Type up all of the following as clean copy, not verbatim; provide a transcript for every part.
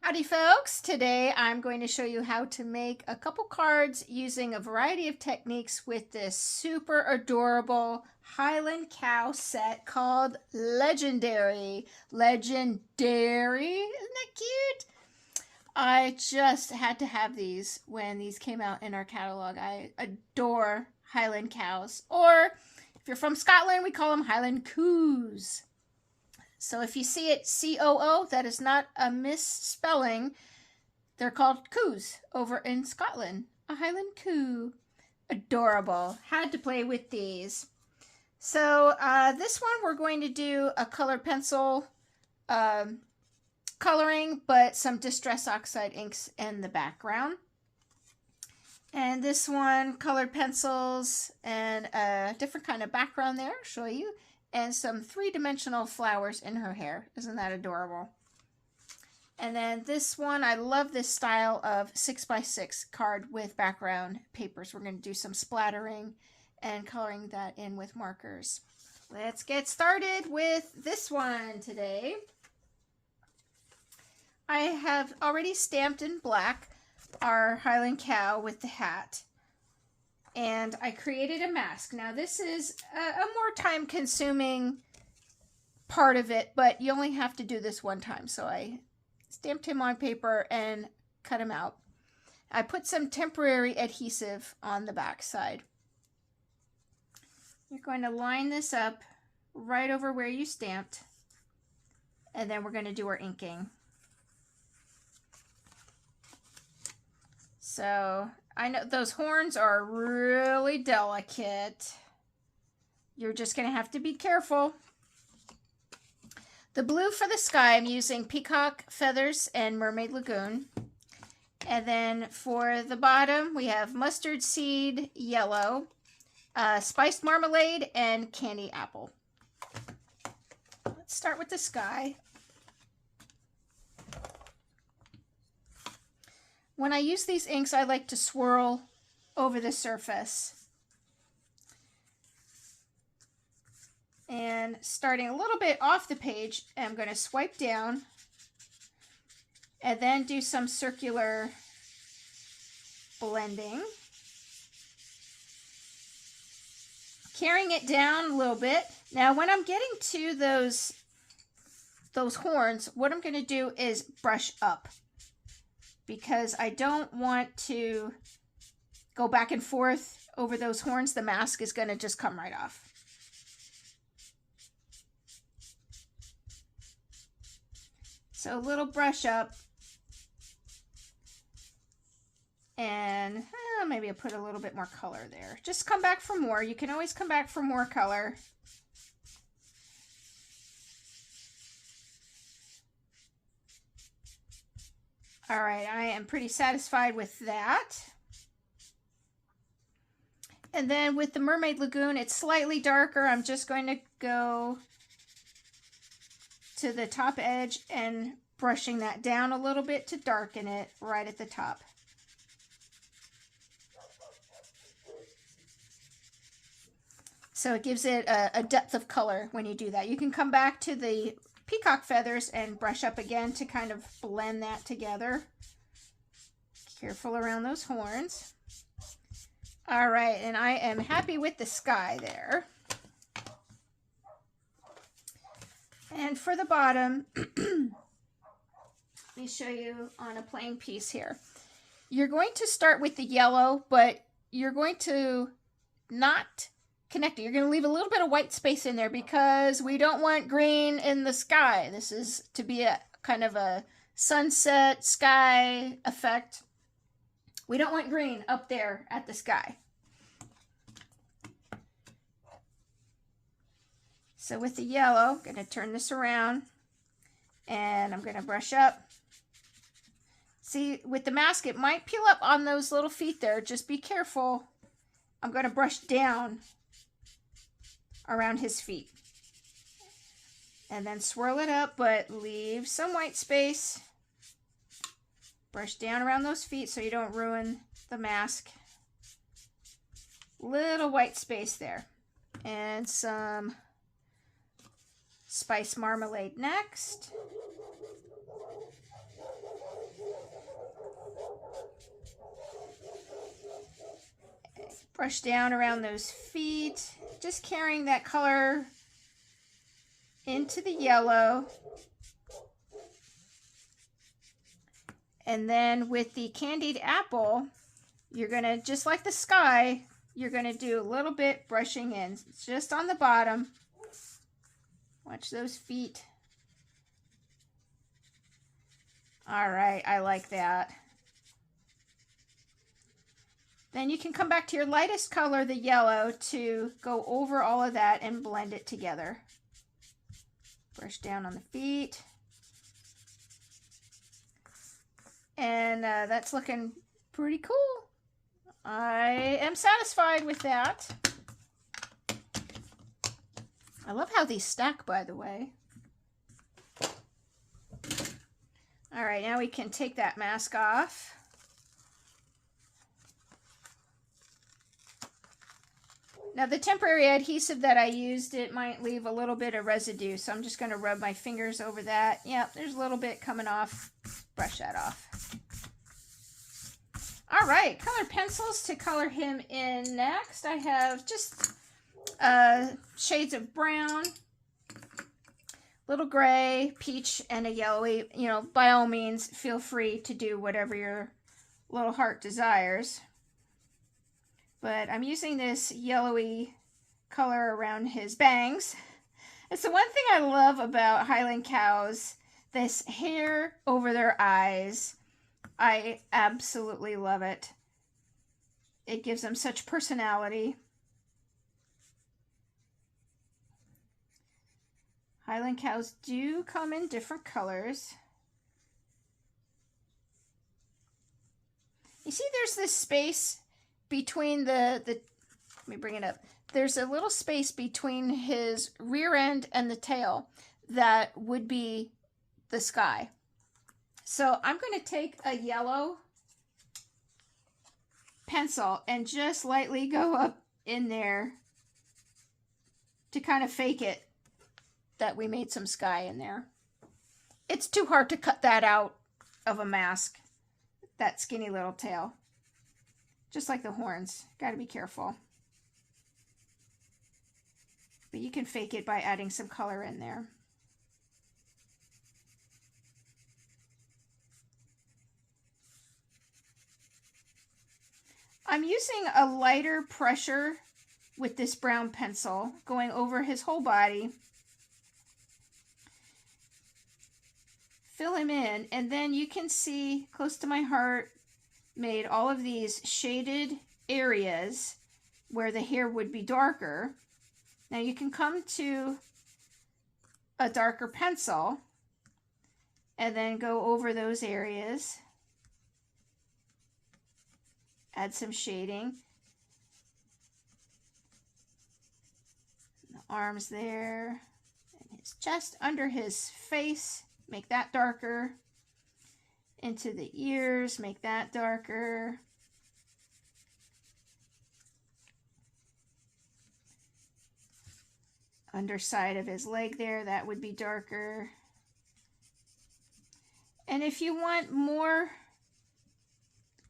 Howdy folks, today I'm going to show you how to make a couple cards using a variety of techniques with this super adorable Highland Cow set called Legendary. Legendary, isn't that cute? I just had to have these when these came out in our catalog. I adore Highland Cows, or if you're from Scotland, we call them Highland Coos. So if you see it C-O-O, that is not a misspelling. They're called coos over in Scotland. A Highland Coo. Adorable. Had to play with these. So this one we're going to do a colored pencil coloring, but some Distress Oxide inks in the background. And this one, colored pencils and a different kind of background there. I'll show you. And some three-dimensional flowers in her hair. Isn't that adorable? And then this one, I love this style of 6x6 card with background papers. We're going to do some splattering and coloring that in with markers. Let's get started with this one today. I have already stamped in black our Highland Cow with the hat. And I created a mask. Now this is a more time-consuming part of it, but you only have to do this one time. So I stamped him on paper and cut him out. I put some temporary adhesive on the back side. You're going to line this up right over where you stamped, and then we're going to do our inking. So I know those horns are really delicate. You're just going to have to be careful. The blue for the sky, I'm using Peacock Feathers and Mermaid Lagoon. And then for the bottom, we have Mustard Seed Yellow, Spiced Marmalade, and Candy Apple. Let's start with the sky. When I use these inks, I like to swirl over the surface. And starting a little bit off the page, I'm going to swipe down and then do some circular blending. Carrying it down a little bit. Now when I'm getting to those horns, what I'm going to do is brush up, because I don't want to go back and forth over those horns. The mask is going to just come right off. So a little brush up, and maybe I'll put a little bit more color there. Just come back for more. You can always come back for more color. All right, I am pretty satisfied with that. And then with the Mermaid Lagoon, it's slightly darker. I'm just going to go to the top edge and brushing that down a little bit to darken it right at the top. So it gives it a depth of color when you do that. You can come back to the Peacock Feathers and brush up again to kind of blend that together. Careful around those horns. All right, and I am happy with the sky there. And for the bottom, let me show you on a plain piece here. You're going to start with the yellow, but you're going to not connect it. You're going to leave a little bit of white space in there because we don't want green in the sky. This is to be a kind of a sunset sky effect. We don't want green up there at the sky. So with the yellow, I'm going to turn this around and I'm going to brush up. See, with the mask, it might peel up on those little feet there. Just be careful. I'm going to brush down around his feet. And then swirl it up, but leave some white space. Brush down around those feet so you don't ruin the mask. Little white space there. And some Spice Marmalade next. Brush down around those feet, just carrying that color into the yellow. And then with the candied apple, you're gonna, just like the sky, you're gonna do a little bit brushing in, just on the bottom. Watch those feet. All right, I like that. Then you can come back to your lightest color, the yellow, to go over all of that and blend it together. Brush down on the feet. And that's looking pretty cool. I am satisfied with that. I love how these stack, by the way. All right, now we can take that mask off. Now the temporary adhesive that I used, it might leave a little bit of residue, so I'm just going to rub my fingers over that. Yep, there's a little bit coming off. Brush that off. All right, color pencils to color him in next. I have just shades of brown, little gray, peach, and a yellowy. You know, by all means, feel free to do whatever your little heart desires. But I'm using this yellowy color around his bangs. It's the one thing I love about Highland cows, this hair over their eyes. I absolutely love it. It gives them such personality. Highland cows do come in different colors. You see there's this space between let me bring it up. There's a little space between his rear end and the tail that would be the sky. So I'm going to take a yellow pencil and just lightly go up in there to kind of fake it that we made some sky in there. It's too hard to cut that out of a mask, that skinny little tail. Just like the horns. Got to be careful. But you can fake it by adding some color in there. I'm using a lighter pressure with this brown pencil, going over his whole body. Fill him in, and then you can see close to my heart, made all of these shaded areas where the hair would be darker. Now you can come to a darker pencil and then go over those areas. Add some shading. The arms there, and his chest under his face, make that darker. Into the ears, make that darker. Underside of his leg there, that would be darker. And if you want more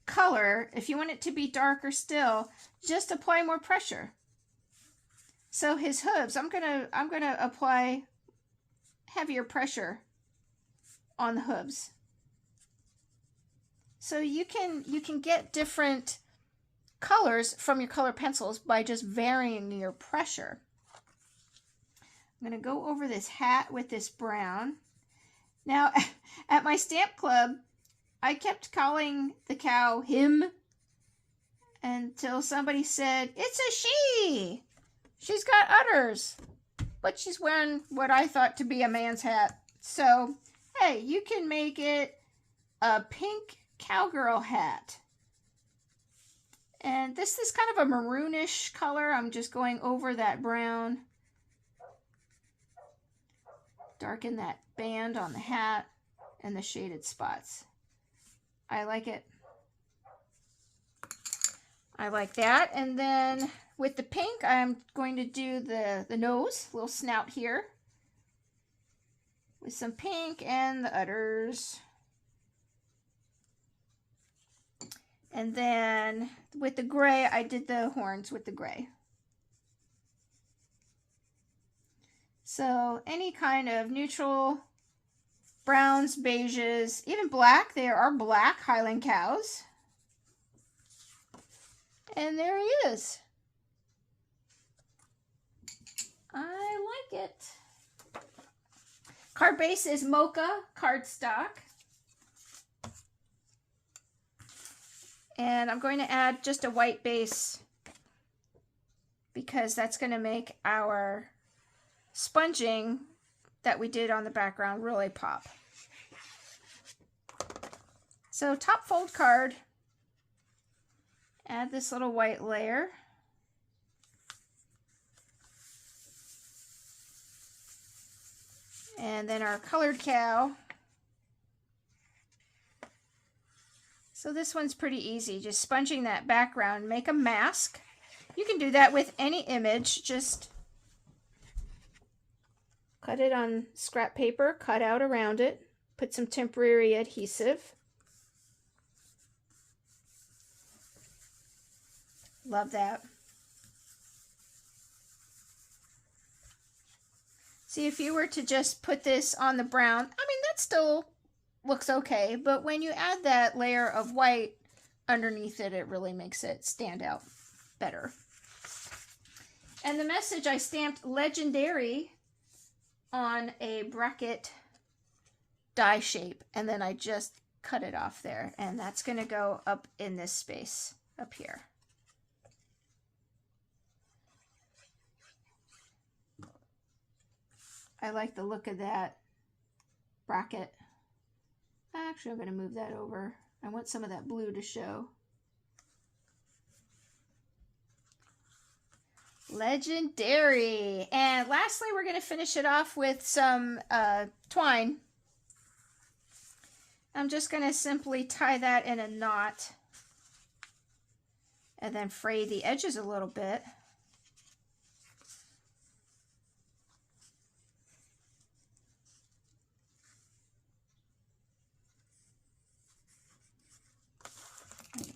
color, if you want it to be darker still, just apply more pressure. So his hooves, I'm gonna apply heavier pressure on the hooves. So you can get different colors from your color pencils by just varying your pressure. I'm going to go over this hat with this brown. Now, at my stamp club, I kept calling the cow him until somebody said, "It's a she! She's got udders!" But she's wearing what I thought to be a man's hat. So, hey, you can make it a pink cowgirl hat. And this is kind of a maroonish color. I'm just going over that brown. Darken that band on the hat and the shaded spots. I like it. I like that. And then with the pink, I'm going to do the nose, little snout here, with some pink and the udders. And then with the gray, I did the horns with the gray. So any kind of neutral browns, beiges, even black. There are black Highland cows. And there he is. I like it. Card base is mocha cardstock. And I'm going to add just a white base because that's going to make our sponging that we did on the background really pop. So top fold card, add this little white layer. And then our colored cow. So this one's pretty easy, just sponging that background, make a mask. You can do that with any image, just cut it on scrap paper, cut out around it, put some temporary adhesive. Love that. See, if you were to just put this on the brown, I mean, that still looks okay, but when you add that layer of white underneath it, it really makes it stand out better. And the message, I stamped Legendary on a bracket die shape, and then I just cut it off there, and that's going to go up in this space up here. I like the look of that bracket. Actually, I'm going to move that over. I want some of that blue to show. Legendary. And lastly, we're going to finish it off with some twine. I'm just going to simply tie that in a knot and then fray the edges a little bit.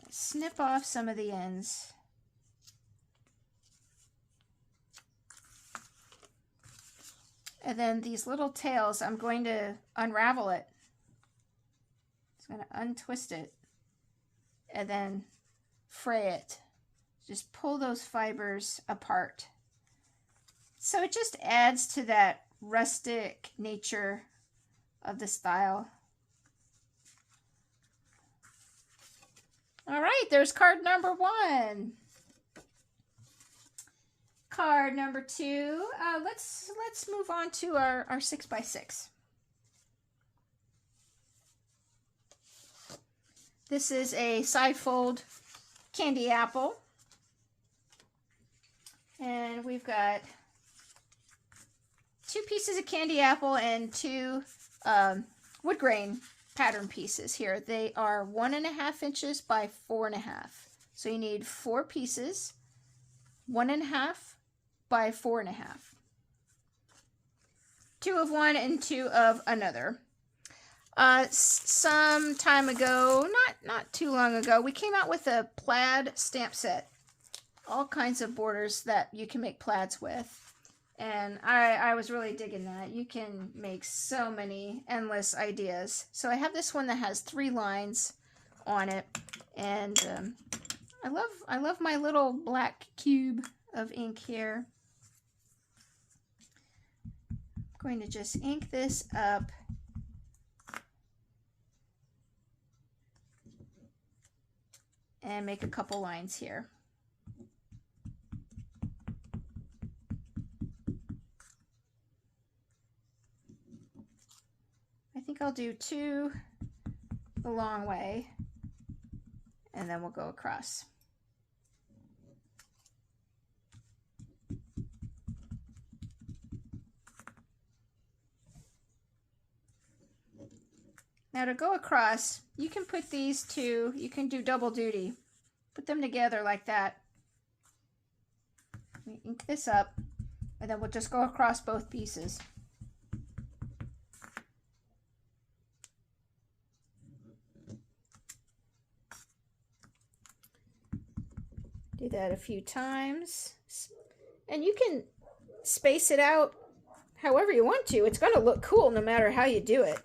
Snip off some of the ends. And then these little tails, I'm going to unravel it. I'm going to untwist it and then fray it. Just pull those fibers apart. So it just adds to that rustic nature of the style. All right, there's card number 1. Card number 2. Let's move on to our 6x6. This is a side fold candy apple, and we've got 2 pieces of candy apple and 2 wood grain pattern pieces here. They are 1.5 inches by 4.5. So you need 4 pieces, 1.5 by 4.5. 2 of one and 2 of another. Some time ago, not too long ago, we came out with a plaid stamp set. All kinds of borders that you can make plaids with. And I was really digging that. You can make so many endless ideas. So I have this one that has 3 lines on it. And I love my little black cube of ink here. I'm going to just ink this up. And make a couple lines here. I think I'll do 2 the long way, and then we'll go across. Now to go across, you can put these 2, you can do double duty. Put them together like that. Let me ink this up, and then we'll just go across both pieces. Do that a few times. And you can space it out however you want to. It's going to look cool no matter how you do it.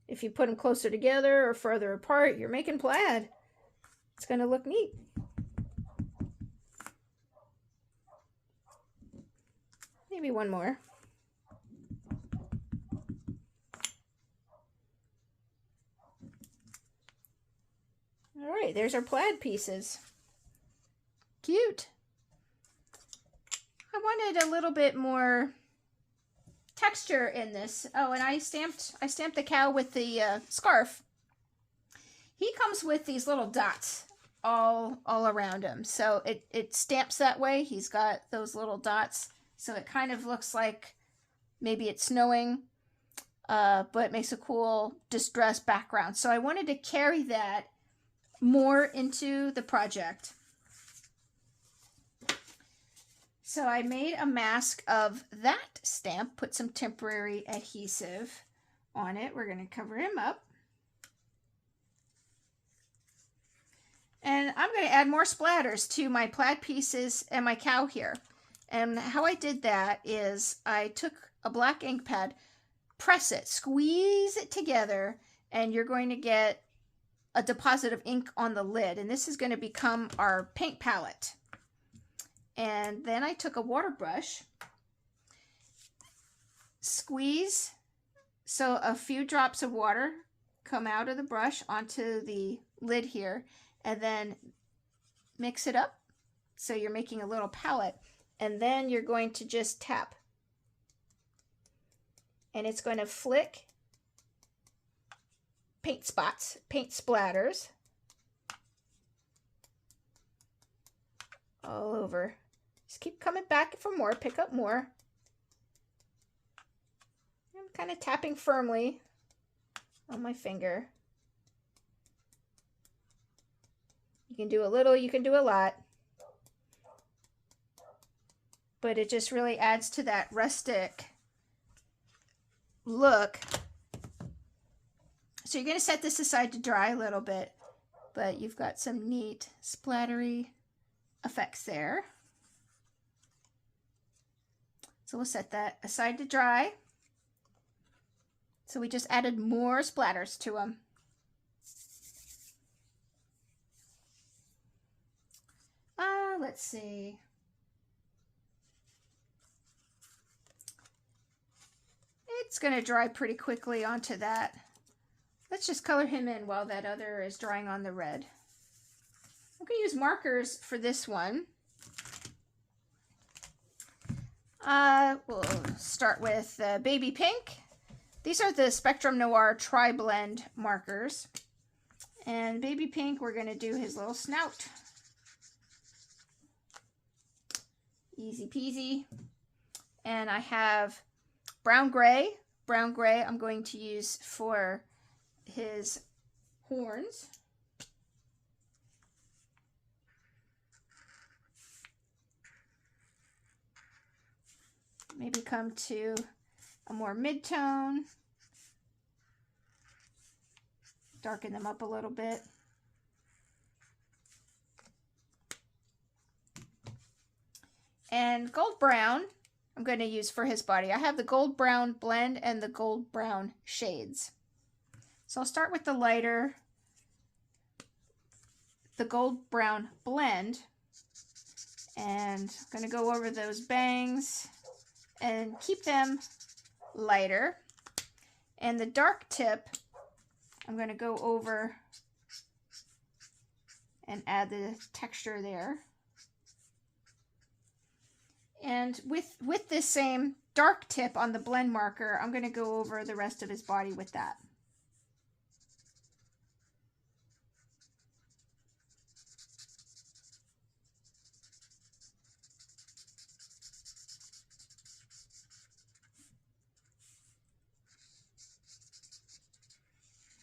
If you put them closer together or further apart, you're making plaid. It's going to look neat. Maybe one more. All right, there's our plaid pieces. Cute. I wanted a little bit more texture in this. Oh, and I stamped the cow with the scarf. He comes with these little dots all around him. So it stamps that way. He's got those little dots. So it kind of looks like maybe it's snowing, but it makes a cool distressed background. So I wanted to carry that more into the project. So I made a mask of that stamp, put some temporary adhesive on it. We're going to cover him up. And I'm going to add more splatters to my plaid pieces and my cow here. And how I did that is I took a black ink pad, press it, squeeze it together, and you're going to get a deposit of ink on the lid. And this is going to become our paint palette. And then I took a water brush, squeeze, so a few drops of water come out of the brush onto the lid here, and then mix it up so you're making a little palette. And then you're going to just tap. And it's going to flick paint spots, paint splatters all over. Just keep coming back for more, pick up more. I'm kind of tapping firmly on my finger. You can do a little, you can do a lot. But it just really adds to that rustic look. So you're going to set this aside to dry a little bit, but you've got some neat splattery effects there. So we'll set that aside to dry. So we just added more splatters to them. Let's see. It's going to dry pretty quickly onto that. Let's just color him in while that other is drying on the red. I'm going to use markers for this one. We'll start with Baby Pink. These are the Spectrum Noir Tri-Blend markers. And Baby Pink, we're going to do his little snout. Easy peasy. And I have brown gray. Brown gray I'm going to use for his horns. Maybe come to a more mid-tone. Darken them up a little bit. And gold brown I'm going to use for his body. I have the gold brown blend and the gold brown shades. So I'll start with the lighter, the gold brown blend, and I'm going to go over those bangs and keep them lighter. And the dark tip, I'm going to go over and add the texture there. And with this same dark tip on the blend marker, I'm going to go over the rest of his body with that.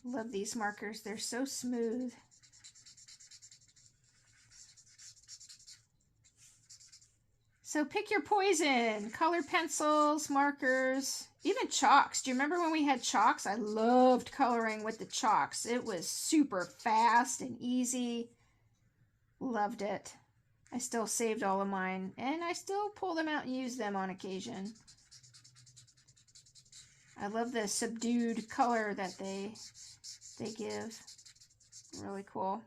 Love these markers. They're so smooth. So pick your poison. Color pencils, markers, even chalks. Do you remember when we had chalks? I loved coloring with the chalks. It was super fast and easy. Loved it. I still saved all of mine, and I still pull them out and use them on occasion. I love the subdued color that they give. Really cool.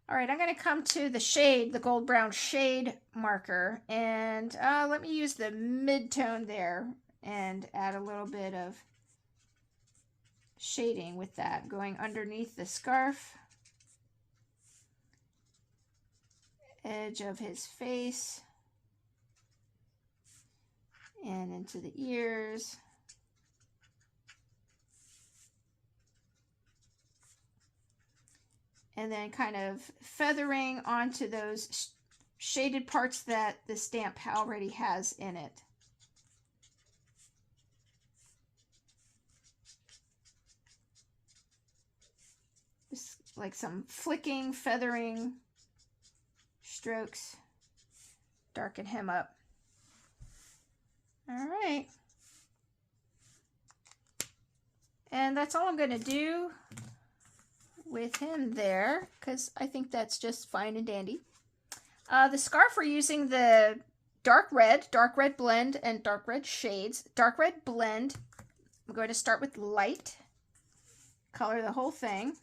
All right, I'm going to come to the shade, the gold brown shade marker, and let me use the mid-tone there and add a little bit of shading with that, going underneath the scarf, edge of his face, and into the ears. And then kind of feathering onto those shaded parts that the stamp already has in it. Just like some flicking, feathering strokes. Darken him up. All right. And that's all I'm going to do with him there, because I think that's just fine and dandy. The scarf, we're using the dark red blend, and dark red shades. Dark red blend, I'm going to start with light, color the whole thing.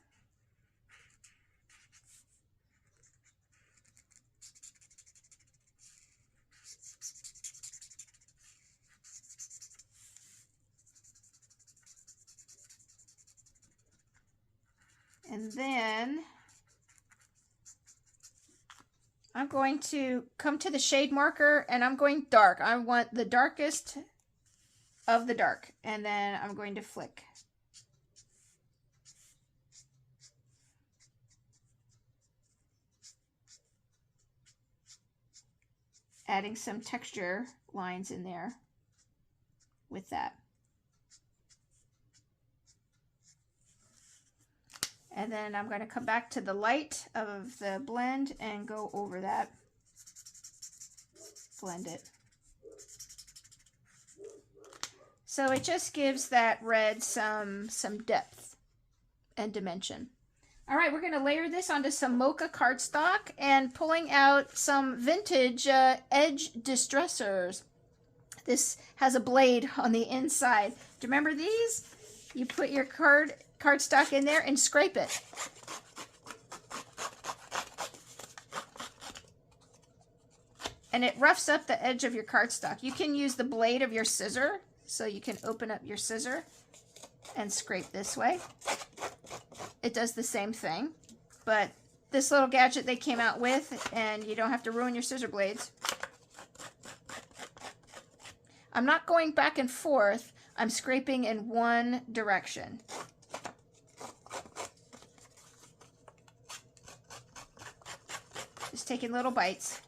And then I'm going to come to the shade marker, and I'm going dark. I want the darkest of the dark, and then I'm going to flick. Adding some texture lines in there with that. And then I'm going to come back to the light of the blend and go over that. Blend it. So it just gives that red some depth and dimension. All right, we're going to layer this onto some mocha cardstock and pulling out some vintage edge distressors. This has a blade on the inside. Do you remember these? You put your cardstock in there and scrape it. And it roughs up the edge of your cardstock. You can use the blade of your scissor, so you can open up your scissor and scrape this way. It does the same thing, but this little gadget they came out with, and you don't have to ruin your scissor blades. I'm not going back and forth. I'm scraping in one direction. Just taking little bites.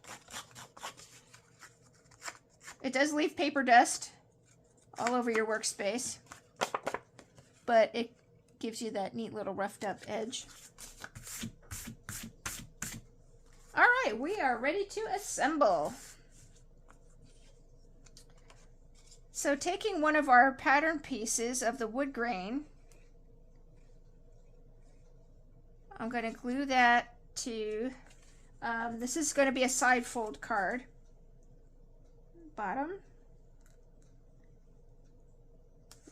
It does leave paper dust all over your workspace, but it gives you that neat little roughed up edge. All right, we are ready to assemble. So taking one of our pattern pieces of the wood grain, I'm going to glue that to, this is going to be a side fold card, bottom,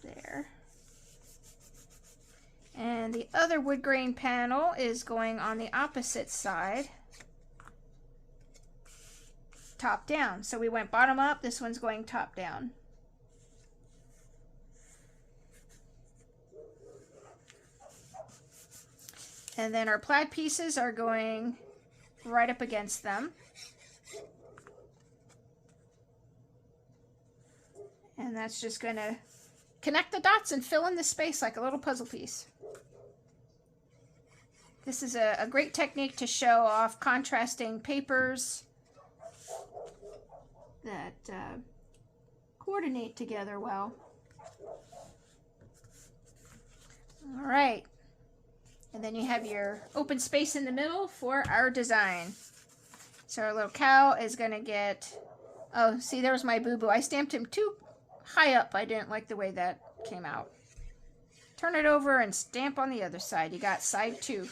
there. And the other wood grain panel is going on the opposite side, top down. So we went bottom up, this one's going top down. And then our plaid pieces are going right up against them. And that's just going to connect the dots and fill in the space like a little puzzle piece. This is a great technique to show off contrasting papers that coordinate together well. All right. And then you have your open space in the middle for our design. So our little cow is going to get, oh, see, there's my boo-boo. I stamped him too high up. I didn't like the way that came out. Turn it over and stamp on the other side. You got side 2.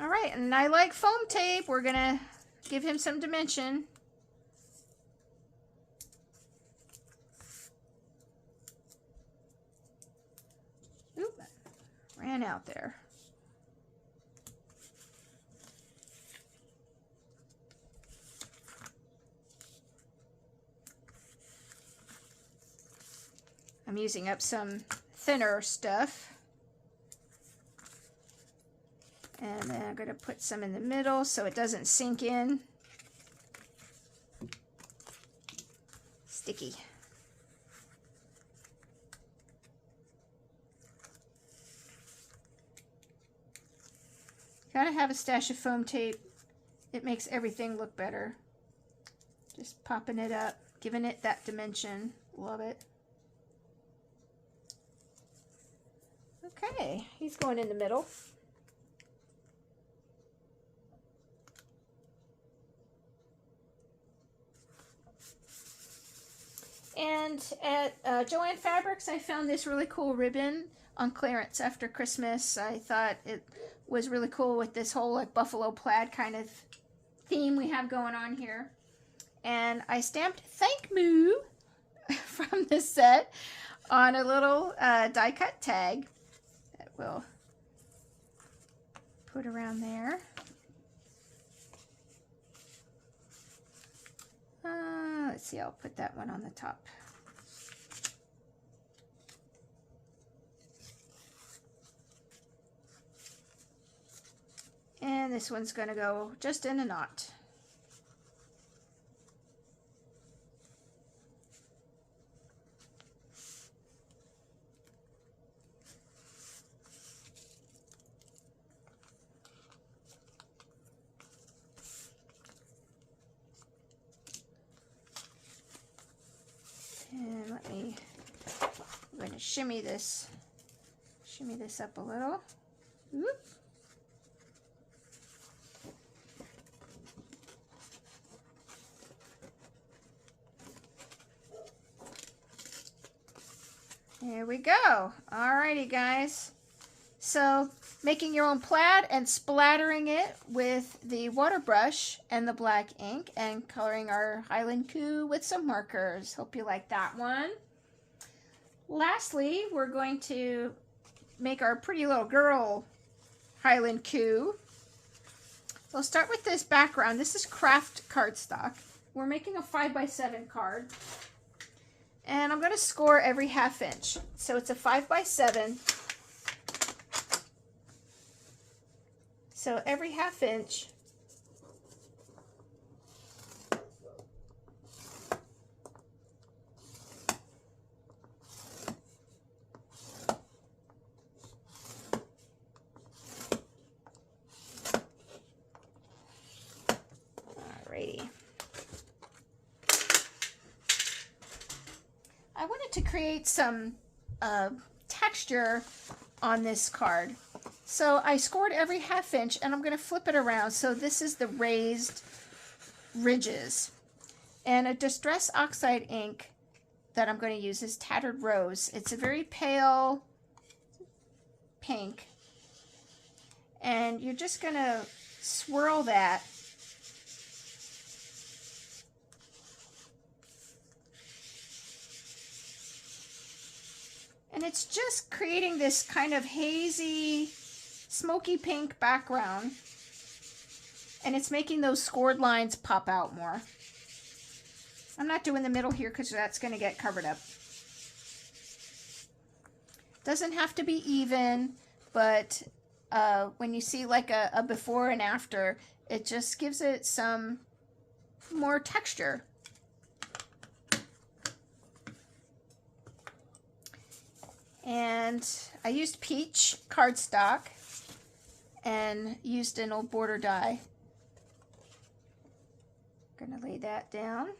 All right, and I like foam tape. We're gonna give him some dimension. Oop, ran out there. I'm using up some thinner stuff. And then I'm going to put some in the middle so it doesn't sink in. Sticky. Gotta have a stash of foam tape. It makes everything look better. Just popping it up, giving it that dimension. Love it. Okay, he's going in the middle. And at Joann Fabrics, I found this really cool ribbon on clearance after Christmas. I thought it was really cool with this whole like buffalo plaid kind of theme we have going on here. And I stamped "Thank Moo" from this set on a little die cut tag that we'll put around there. Let's see, I'll put that one on the top. And this one's going to go just in a knot. And I'm going to shimmy this up a little. Whoop. There we go. Alrighty, guys. So, making your own plaid and splattering it with the water brush and the black ink and coloring our Highland Coo with some markers. Hope you like that one. Lastly, we're going to make our pretty little girl Highland Coo. We'll start with this background. This is craft cardstock. We're making a 5x7 card. And I'm going to score every 1/2 inch. So it's a 5x7. So every 1/2 inch. Alrighty. I wanted to create some texture on this card. So I scored every 1/2 inch and I'm going to flip it around. So this is the raised ridges. And a Distress Oxide ink that I'm going to use is Tattered Rose. It's a very pale pink. And you're just going to swirl that. And it's just creating this kind of hazy, smoky pink background. And it's making those scored lines pop out more. I'm not doing the middle here because that's going to get covered up. Doesn't have to be even, but when you see like a before and after, it just gives it some more texture. And I used peach cardstock and used an old border die. I'm going to lay that down.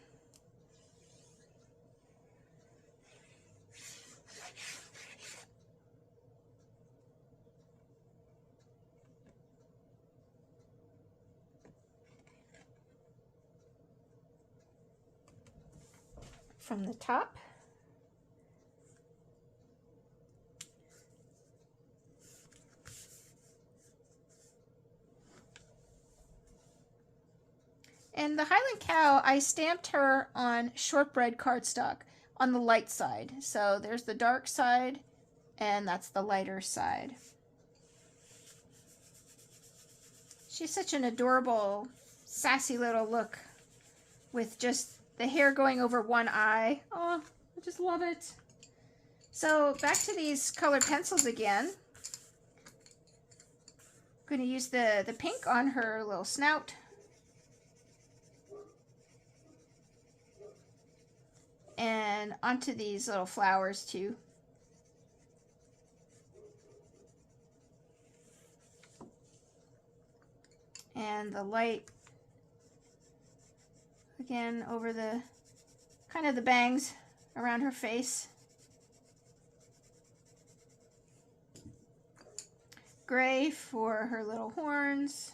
From the top. in the Highland Cow, I stamped her on shortbread cardstock on the light side. So there's the dark side, and that's the lighter side. She's such an adorable, sassy little look with just the hair going over one eye. Oh, I just love it. So back to these colored pencils again. I'm going to use the pink on her little snout. And onto these little flowers too. And the light again over the kind of the bangs around her face. Gray for her little horns.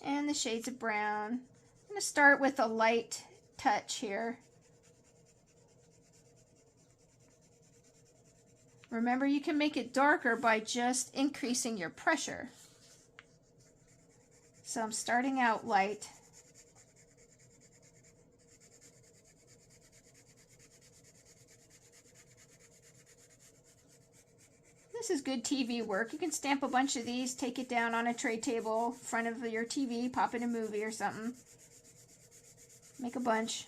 And the shades of brown. I'm going to start with a light touch here. Remember, you can make it darker by just increasing your pressure. So I'm starting out light. This is good TV work. You can stamp a bunch of these, take it down on a tray table in front of your TV, pop in a movie or something. Make a bunch.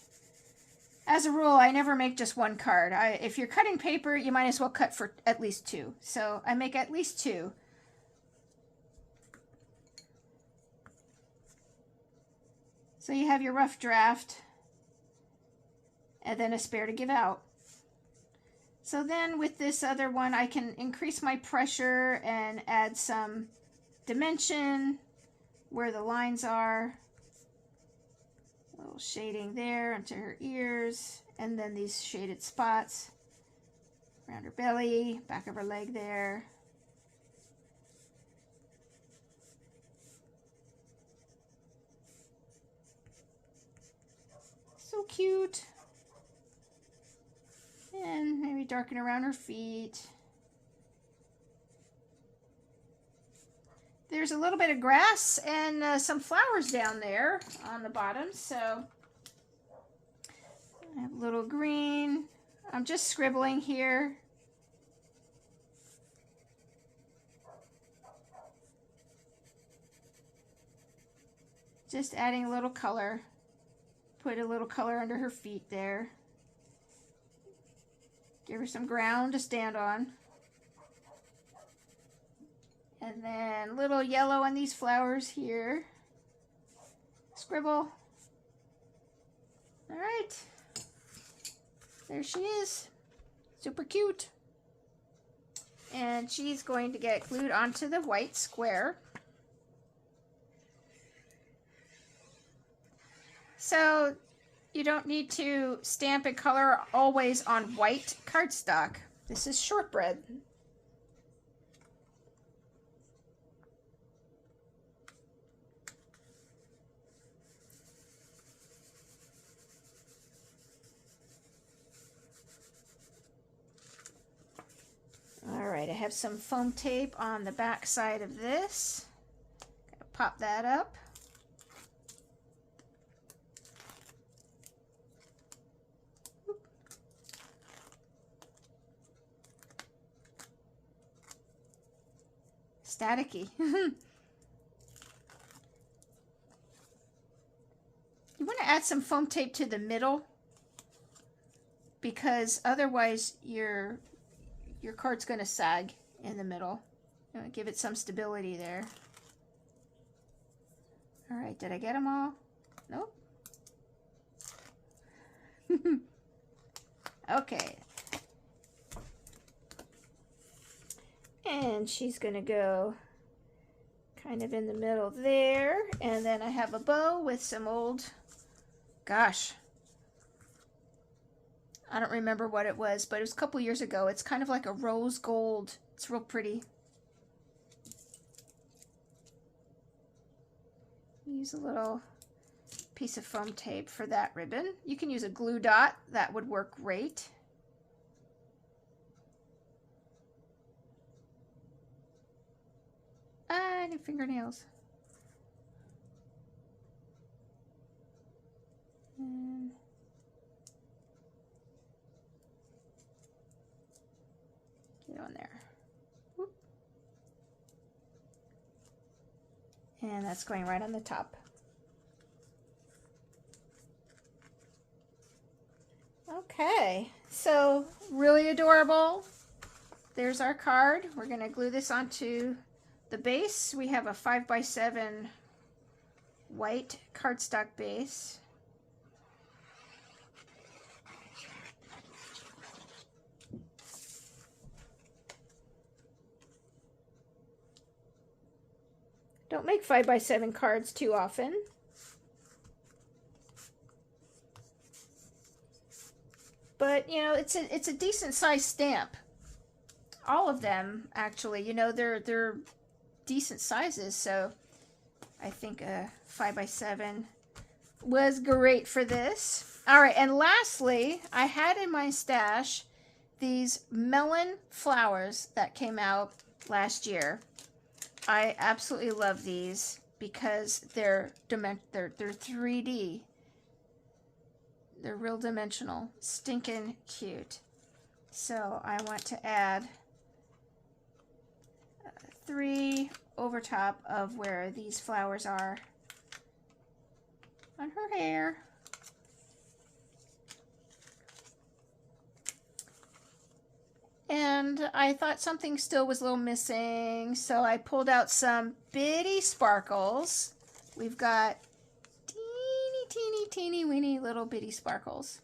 As a rule, I never make just one card. If you're cutting paper, you might as well cut for at least two. So I make at least two. So you have your rough draft and then a spare to give out. So then with this other one, I can increase my pressure and add some dimension where the lines are. A little shading there onto her ears, and then these shaded spots around her belly, back of her leg there. So cute. And maybe darken around her feet. There's a little bit of grass and some flowers down there on the bottom, so I have a little green. I'm just scribbling here. Just adding a little color. Put a little color under her feet there. Give her some ground to stand on. And then little yellow on these flowers here. Scribble. All right. There she is. Super cute. And she's going to get glued onto the white square. So you don't need to stamp and color always on white cardstock. This is shortbread. All right, I have some foam tape on the back side of this. Gonna pop that up. Staticky. You want to add some foam tape to the middle because otherwise your card's going to sag in the middle. Give it some stability there. All right, did I get them all? Nope. Okay. And she's going to go kind of in the middle there. And then I have a bow with some old, gosh, I don't remember what it was, but it was a couple years ago. It's kind of like a rose gold. It's real pretty. Use a little piece of foam tape for that ribbon. You can use a glue dot. That would work great. fingernails. And get on there. Whoop. And that's going right on the top. Okay, so really adorable. There's our card. We're going to glue this onto the base. We have a 5x7 white cardstock base. Don't make 5x7 cards too often. But, you know, it's a decent sized stamp. All of them, actually, you know, they're decent sizes, so I think a 5x7 was great for this. All right, and lastly, I had in my stash these melon flowers that came out last year. I absolutely love these because they're 3D. They're real dimensional, stinking cute. So I want to add 3 over top of where these flowers are on her hair. And I thought something still was a little missing, so I pulled out some bitty sparkles. We've got teeny weeny little bitty sparkles.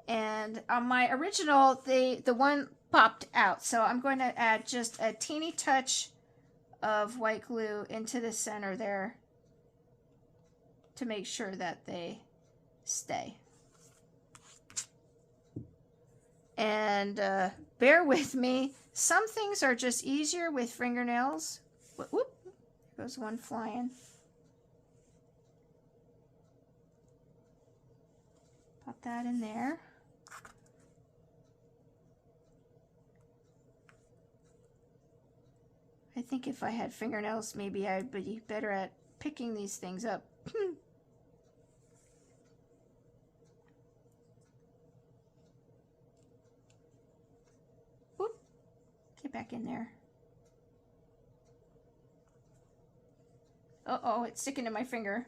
And on my original, the one popped out, so I'm going to add just a teeny touch of white glue into the center there to make sure that they stay. And bear with me, some things are just easier with fingernails. Whoop, there goes one flying. Pop that in there. I think if I had fingernails, maybe I'd be better at picking these things up. Whoop. Get back in there. Uh-oh, it's sticking to my finger.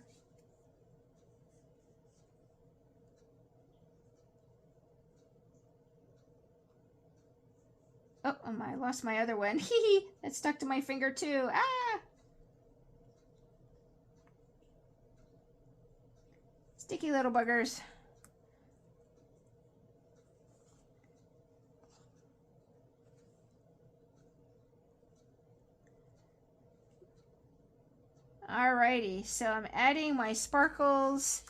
Oh, I lost my other one. Hee, it stuck to my finger too. Ah! Sticky little buggers. Alrighty, so I'm adding my sparkles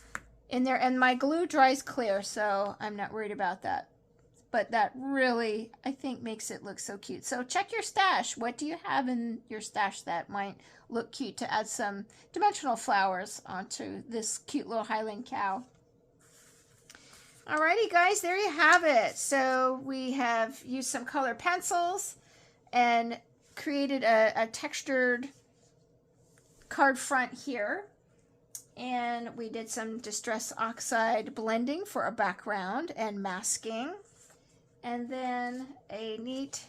in there, and my glue dries clear, so I'm not worried about that. But that really, I think, makes it look so cute. So check your stash. What do you have in your stash that might look cute to add some dimensional flowers onto this cute little Highland cow? Alrighty, guys, there you have it. So we have used some colored pencils and created a textured card front here. And we did some Distress Oxide blending for a background and masking. And then a neat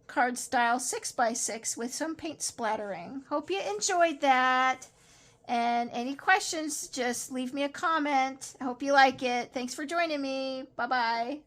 card style 6x6 with some paint splattering. Hope you enjoyed that. And any questions, just leave me a comment. I hope you like it. Thanks for joining me. Bye-bye.